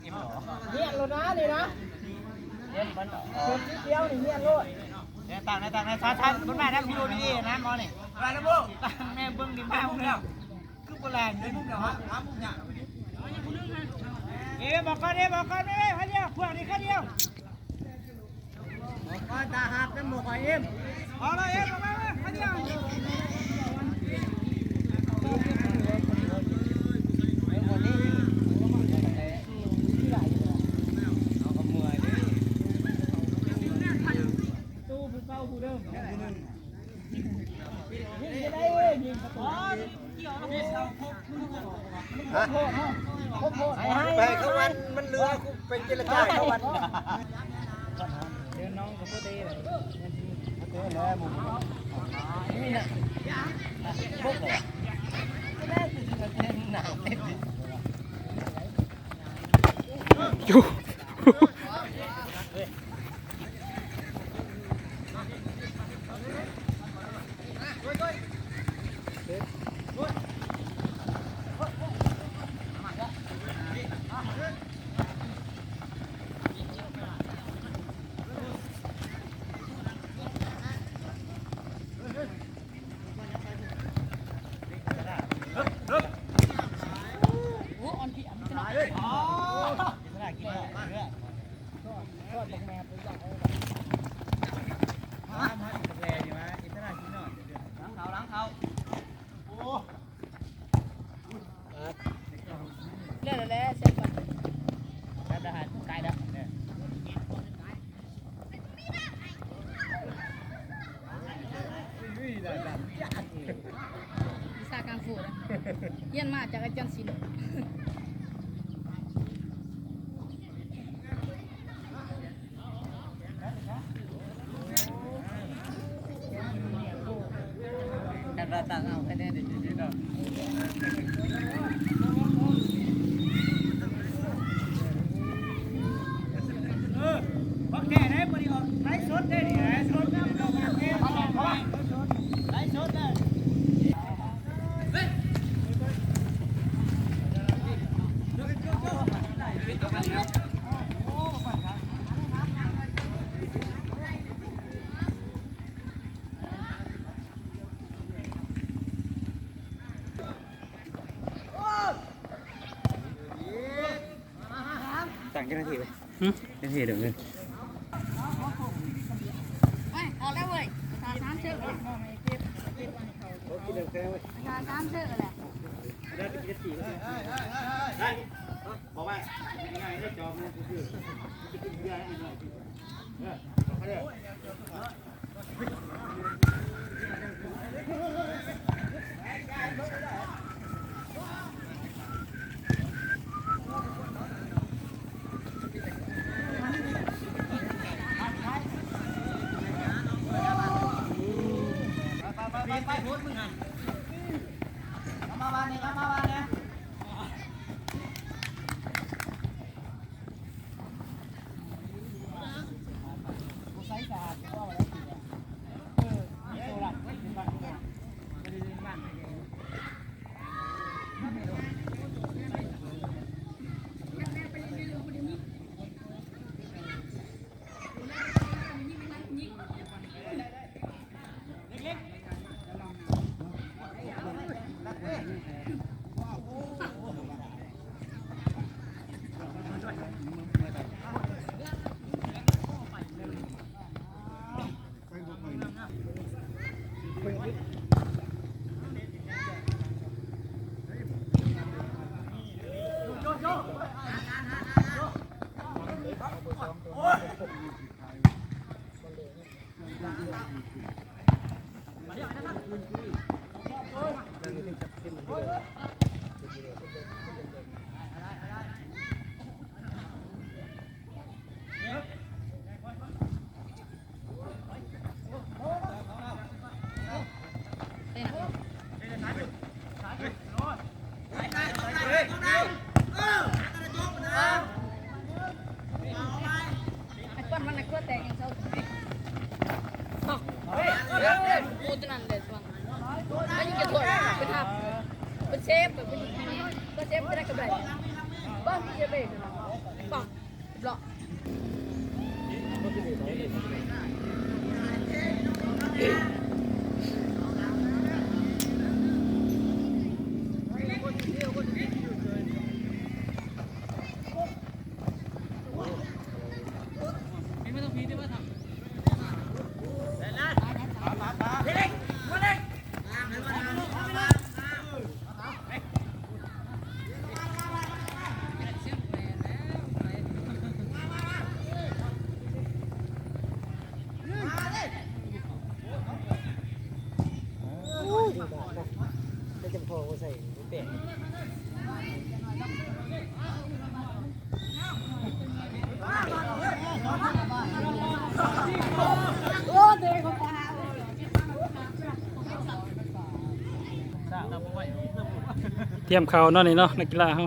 เงียบเลยนะนี่นะเงียบมันคนที่เดียวนี่เงียบเลยเนี่ยต่างในชาคุณแม่นะพี่ดูดีๆนะมอนี่อะไรนะบุ๊กแม่เบิ้งดีมากเลยคือโบราณเลยมุกเดียวฮะมุกเนี่ยบอกกันเลยข้าเดียวพวกนี้ข้าเดียวก็ตาหักน้ำหมูกเอ็มเอาเลยเอ็มมาข้าเดียวไปเขามันเรือเป็นเจรจาเขาวันเดินน้องกับพ่อเต้เลยเต้แล้วมึงนี่นะพวกเหรออยู่แล้วเสร็จก่อนแล้วทหารไกลแล้ววิชาการฟูนะเยี่ยมมากจากอาจารย์ศิลป์การรัตเอาคะแนนดีๆเนาะโอเคได้บริออกไร้สดได้ดิไร้สดได้ดิไร้สดได้สั่งเจ้าหน้าที่ไปเจ้าหน้าที่เดี๋ยวนึงเอาแล้วเว้ยทานน้ำเชื่อเลยทานน้ำเชื่อเลยได้ไปกินกี่ได้บอกว่าง่ายได้จอมมันคือจะกินเยอะอีกหน่อยเขาเรียไปพูดมึงอ่ะมาบ้านเนี่ยพูดนั่นเลยฟังแล้วยิ่งจะถอดไปทำเป็นเชฟแบบเป็นเชฟไม่ได้กำไรบ้านที่จะเป็น บอกหรอได้จำพอใส่เปลี่ยน โอ้เด็กเขาปลา เตรียมเขาเนาะนี่เนาะนักกีฬาเฮา